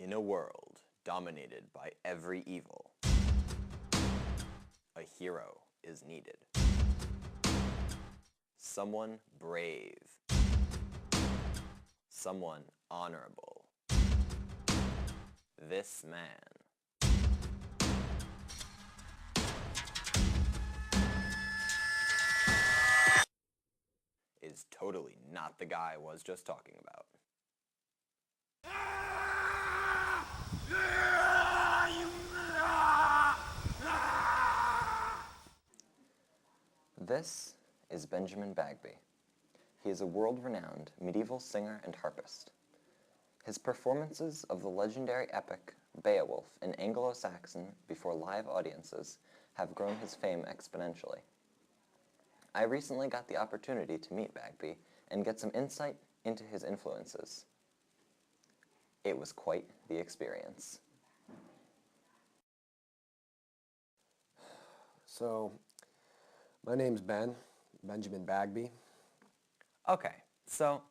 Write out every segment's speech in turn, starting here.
In a world dominated by every evil, a hero is needed. Someone brave. Someone honorable. This man. Is totally not the guy I was just talking about. This is Benjamin Bagby. He is a world-renowned medieval singer and harpist. His performances of the legendary epic Beowulf in Anglo-Saxon before live audiences have grown his fame exponentially. I recently got the opportunity to meet Bagby and get some insight into his influences. It was quite the experience. So, my name's Benjamin Bagby. Okay, so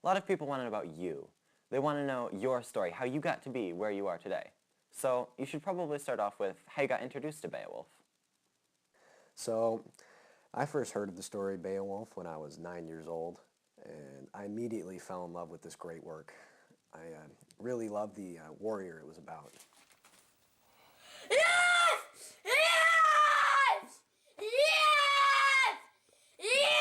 a lot of people want to know about you. They want to know your story, how you got to be where you are today. So you should probably start off with how you got introduced to Beowulf. So, I first heard of the story Beowulf when I was 9 years old, and I immediately fell in love with this great work. I really loved the warrior it was about. Yes! Yes! Yes! Yes!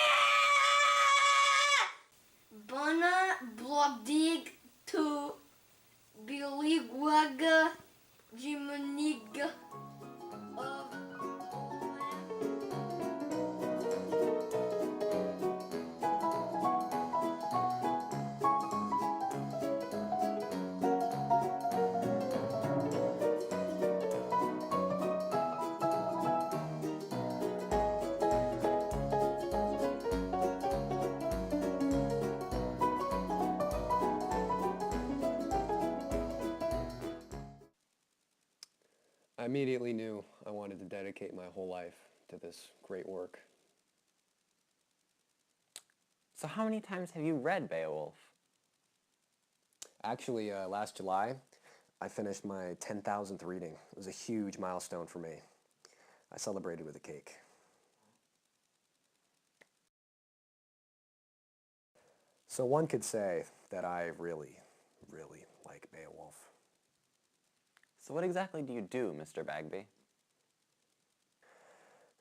Bana blodig to biligwaga jimaniga of I immediately knew I wanted to dedicate my whole life to this great work. So how many times have you read Beowulf? Actually, last July, I finished my 10,000th reading. It was a huge milestone for me. I celebrated with a cake. So one could say that I really, really like Beowulf. So what exactly do you do, Mr. Bagby?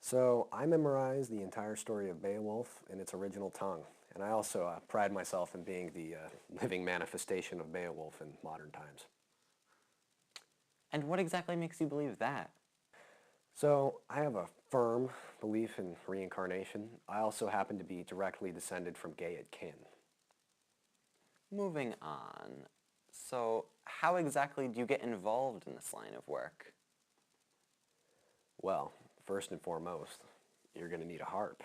So I memorized the entire story of Beowulf in its original tongue, and I also pride myself in being the living manifestation of Beowulf in modern times. And what exactly makes you believe that? So I have a firm belief in reincarnation. I also happen to be directly descended from Gaelic kin. Moving on. So how exactly do you get involved in this line of work? Well, first and foremost, you're going to need a harp.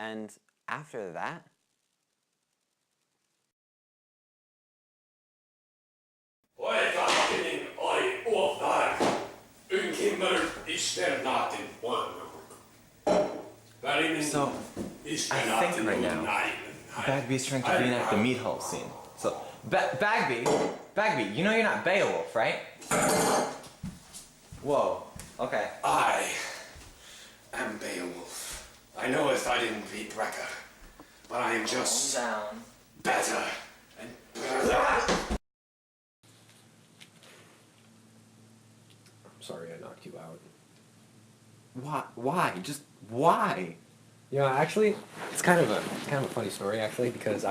And after that, so I think right now, Bagby's trying to reenact the meat hall scene. So, Bagby, you know you're not Beowulf, right? Whoa, okay. I am Beowulf. I know if I didn't beat Brecker, but I am just better and better. Sorry I knocked you out. Why? Just why? You know, actually, it's kind of a funny story, actually, because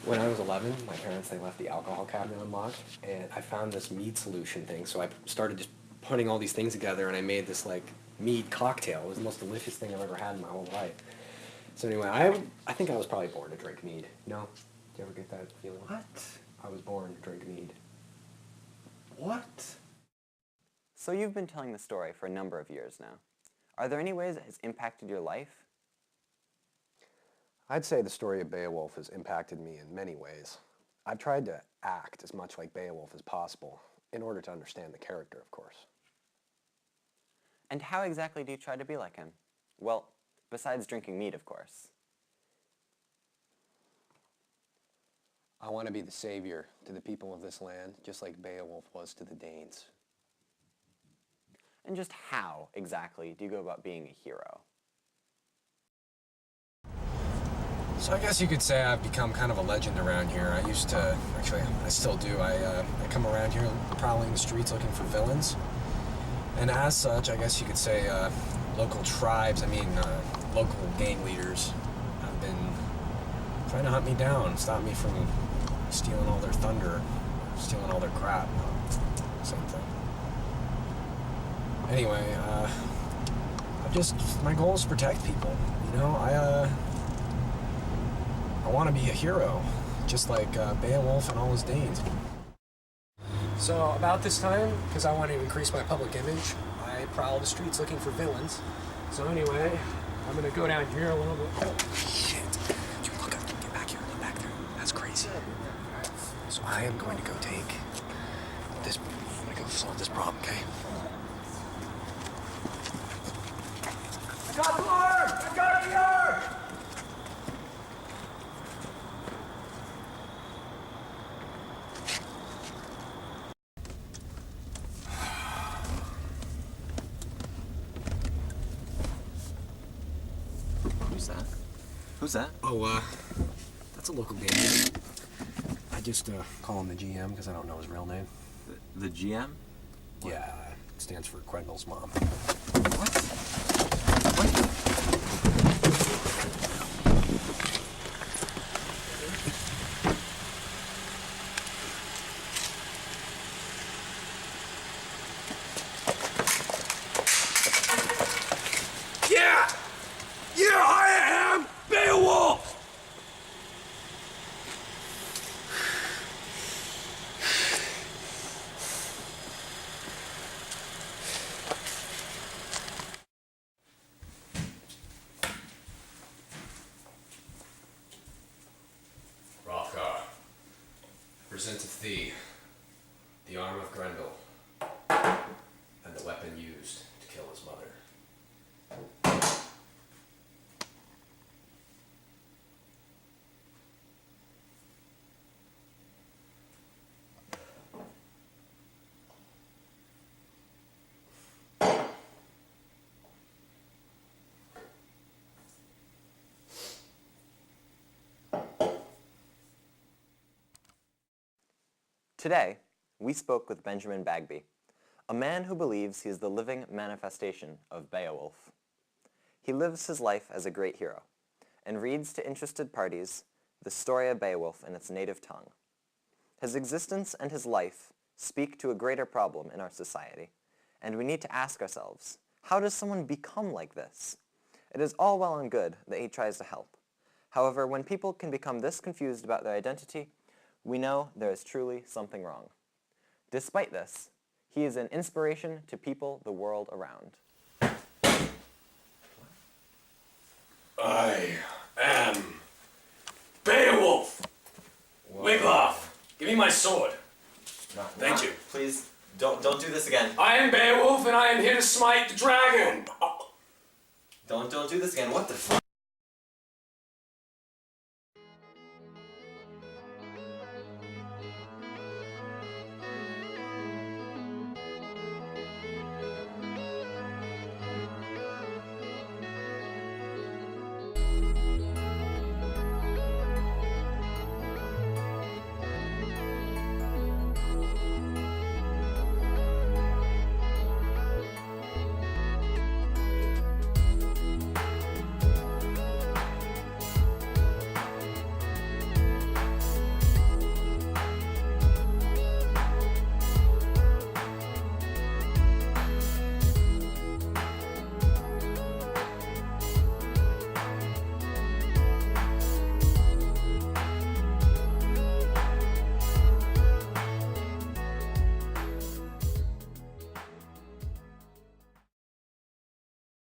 when I was 11, my parents, they left the alcohol cabinet unlocked, and I found this mead solution thing, so I started just putting all these things together, and I made this, like, mead cocktail. It was the most delicious thing I've ever had in my whole life. So anyway, I think I was probably born to drink mead. No? Did you ever get that feeling? What? I was born to drink mead. What? So you've been telling the story for a number of years now. Are there any ways it has impacted your life? I'd say the story of Beowulf has impacted me in many ways. I've tried to act as much like Beowulf as possible, in order to understand the character, of course. And how exactly do you try to be like him? Well, besides drinking mead, of course. I want to be the savior to the people of this land, just like Beowulf was to the Danes. And just how exactly do you go about being a hero? So I guess you could say I've become kind of a legend around here. I used to, actually, I still do. I come around here prowling the streets looking for villains. And as such, I guess you could say local tribes, local gang leaders have been trying to hunt me down, stop me from stealing all their thunder, stealing all their crap. Same thing. Anyway, my goal is to protect people. You know, I want to be a hero, just like Beowulf and all his Danes. So about this time, because I want to increase my public image, I prowl the streets looking for villains. So anyway, I'm going to go down here a little bit. Oh, shit. You look up, get back here, look back there. That's crazy. So I am going to go take this, I'm going to go solve this problem, okay? I got the arm! I got the arm! Who's that? Oh, that's a local game. I just call him the GM because I don't know his real name. The GM? Yeah, it stands for Grendel's mom. What? Yeah, I am Beowulf! Hrothgar, presenteth thee the arm of Grendel and the weapon used to kill his mother. Today, we spoke with Benjamin Bagby, a man who believes he is the living manifestation of Beowulf. He lives his life as a great hero, and reads to interested parties the story of Beowulf in its native tongue. His existence and his life speak to a greater problem in our society, and we need to ask ourselves, how does someone become like this? It is all well and good that he tries to help. However, when people can become this confused about their identity, we know there is truly something wrong. Despite this, he is an inspiration to people the world around. I Don't do this again. I am Beowulf, and I am here to smite the dragon. Don't do this again. What the fuck?